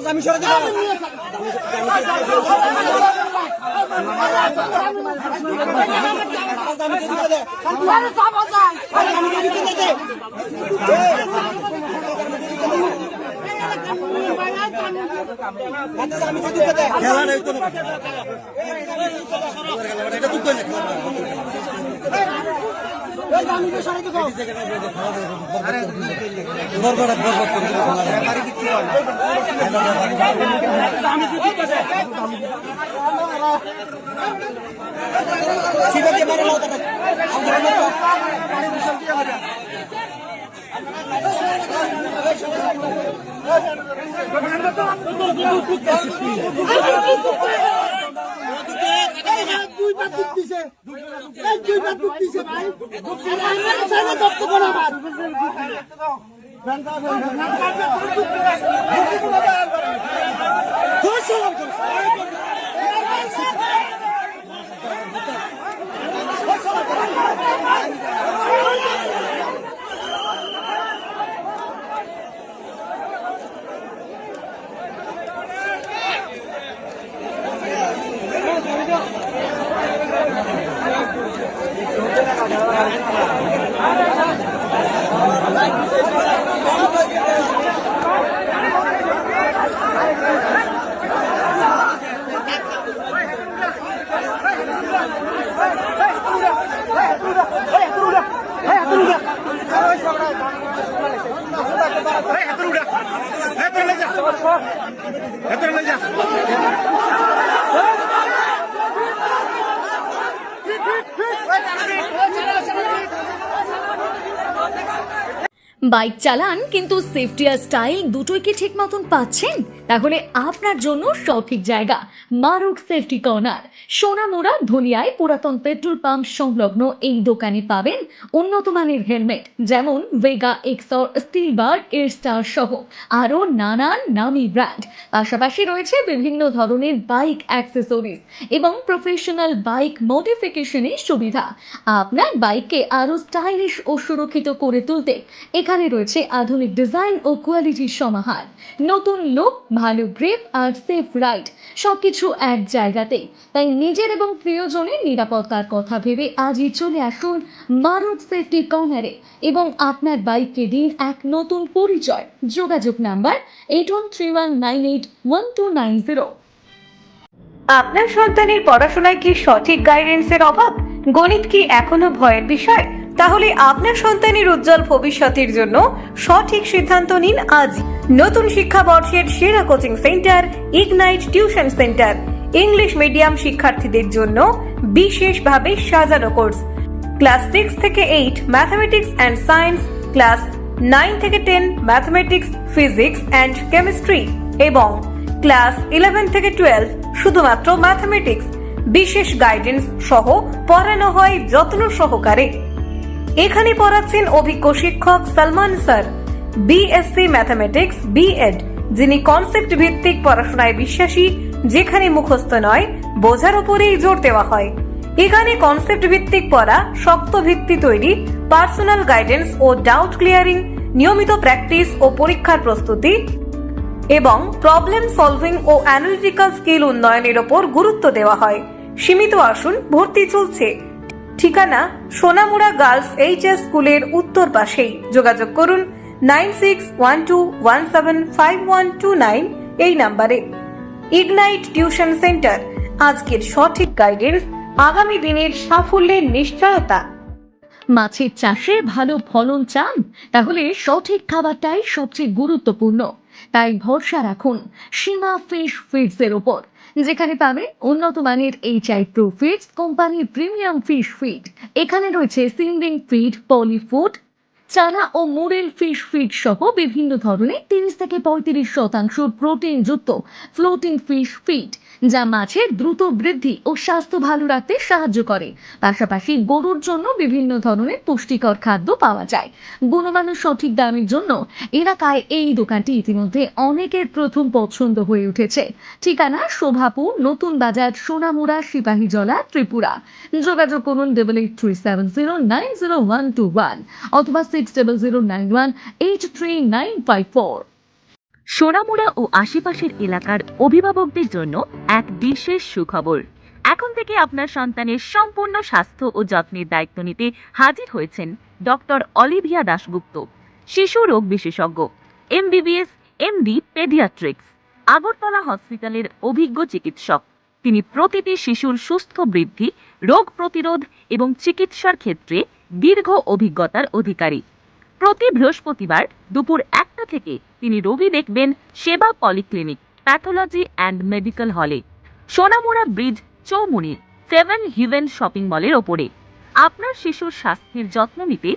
আমি সরে বাইক চালান কিন্তু সেফটি আর স্টাইল দুটোই কি ঠিক মতন পাচ্ছেন? তাহলে আপনার জন্য সঠিক জায়গা মারুক সেফটি কর্নার। সোনামুড়া ধুলিয়ায় পুরাতন পেট্রোল পাম্প সংলগ্ন এই দোকানে পাবেন উন্নত মানের হেলমেট, যেমন ভেগা এক্সর, স্টিল বার, এর স্টার সহ আরও নানান নামি ব্র্যান্ড। পাশাপাশি রয়েছে বিভিন্ন ধরনের বাইক অ্যাক্সেসরিজ এবং প্রফেশনাল বাইক মডিফিকেশনের সুবিধা। আপনার বাইককে আরও স্টাইলিশ ও সুরক্ষিত করে তুলতে এখানে রয়েছে আধুনিক ডিজাইন ও কোয়ালিটির সমাহার। নতুন লুক, ভালো গ্রিপ আর সেফ রাইড সবকিছু এক জায়গাতেই। তাই নিজের এবং প্রিয়জনের নিরাপত্তার কথা ভেবে আজই চলে আসুন মারুক সেফটি কর্নারে এবং আপনার বাইককে দিন এক নতুন পরিচয়। যোগাযোগ নাম্বার 8131981290। আপনার সন্তানের পড়াশোনায় কি সঠিক গাইডেন্সের অভাব? গণিত কি এখনো ভয়ের বিষয়? তাহলে আপনার সন্তানের উজ্জ্বল ভবিষ্যতের জন্য সঠিক সিদ্ধান্ত নিন আজ। নতুন শিক্ষাবর্ষের সেরা coaching centre ignite tuition centre. English medium শিক্ষার্থীদের জন্য বিশেষভাবে সাজানো কোর্স। ক্লাস 6 থেকে 8 ম্যাথমেটিক্স অ্যান্ড সায়েন্স, ক্লাস 9 থেকে 10 ম্যাথমেটিক্স, ফিজিক্স অ্যান্ড কেমিস্ট্রি এবং ক্লাস 11 থেকে 12 শুধুমাত্র ম্যাথমেটিক্স। বিশেষ গাইডেন্স সহ পড়ানো হয় যত্ন সহকারে। এখানে পড়াচ্ছেন অভিজ্ঞ শিক্ষক Salman sir, BSc mathematics BEd, যিনি কনসেপ্ট ভিত্তিক পড়াশোনায় বিশ্বাসী, যেখানে মুখস্থ নয় বোঝার উপরেই জোর দেওয়া হয়। এখানে কনসেপ্ট ভিত্তিক পড়া, শক্ত ভিত্তি তৈরি, পার্সোনাল গাইডেন্স ও ডাউট ক্লিয়ারিং, নিয়মিত প্র্যাকটিস ও পরীক্ষার প্রস্তুতি এবং প্রবলেম সলভিং ও অ্যানালিটিক্যাল স্কিল উন্নয়নের ওপর গুরুত্ব দেওয়া হয়। সীমিত আসন, ভর্তি চলছে। ঠিকানা সোনামুড়া গার্লস এইচএস স্কুলের উত্তর পাশেই। যোগাযোগ করুন 9612175129 এই নাম্বারে। ইগনাইট টিউশন সেন্টার, আজকের সঠিক গাইডেন্স, আগামী দিনের সাফল্যের নিশ্চয়তা। মাছের চাষে ভালো ফলন চান? তাহলে সঠিক খাবারটাই সবচেয়ে গুরুত্বপূর্ণ। তাই ভরসা রাখুন সীমা ফিশ ফিডসের ওপর, যেখানে পাবেন উন্নত মানের HI প্রো ফিডস কোম্পানির প্রিমিয়াম ফিশ ফিড। এখানে রয়েছে সিন্ডিং ফিড, পলি ফুড, চানা ও মুরেল ফিশ ফিড সহ বিভিন্ন ধরনের 30 থেকে 35% প্রোটিনযুক্ত ফ্লোটিং ফিশ ফিড, যা মাছের দ্রুত বৃদ্ধি ও স্বাস্থ্য ভালো রাখতে সাহায্য করে। পাশাপাশি গরুর জন্য বিভিন্ন ধরনের পুষ্টিকর খাদ্য পাওয়া যায়। গুণমান ও সঠিক দামের জন্য এলাকায় এই দোকানটি ইতিমধ্যে অনেকের প্রথম পছন্দ হয়ে উঠেছে। ঠিকানা শোভাপুর, নতুন বাজার, সোনামুড়া, সিপাহীজলা, ত্রিপুরা। যোগাযোগ করুন 8837090121 অথবা 6009183954। সোনামুড়া ও আশেপাশের এলাকার অভিভাবকদের জন্য এক বিশেষ সুখবর। এখন থেকে আপনার সন্তানের সম্পূর্ণ স্বাস্থ্য ও যত্নের দায়িত্ব নিতে হাজির হয়েছেন ডক্টর অলিভিয়া দাশগুপ্ত, শিশু রোগ বিশেষজ্ঞ, MBBS MD পেডিয়াট্রিক্স, আগরতলা হসপিটালের অভিজ্ঞ চিকিৎসক। তিনি প্রতিটি শিশুর সুস্থ বৃদ্ধি, রোগ প্রতিরোধ এবং চিকিৎসার ক্ষেত্রে দীর্ঘ অভিজ্ঞতার অধিকারী। প্রতি বৃহস্পতিবার দুপুর 1টা থেকে তিনি রোগী দেখবেন সেবা পলিক্লিনিক, প্যাথোলজি অ্যান্ড মেডিকেল হলে, সোনামুড়া ব্রিজ, চৌমুনির 7 হিভেন শপিং মলের ওপরে। আপনার শিশুর স্বাস্থ্যের যত্ন নিতে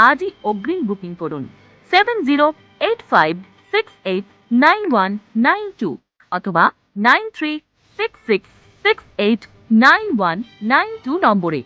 আজই অগ্রিম বুকিং করুন 7085689192 অথবা 9366689192 নম্বরে।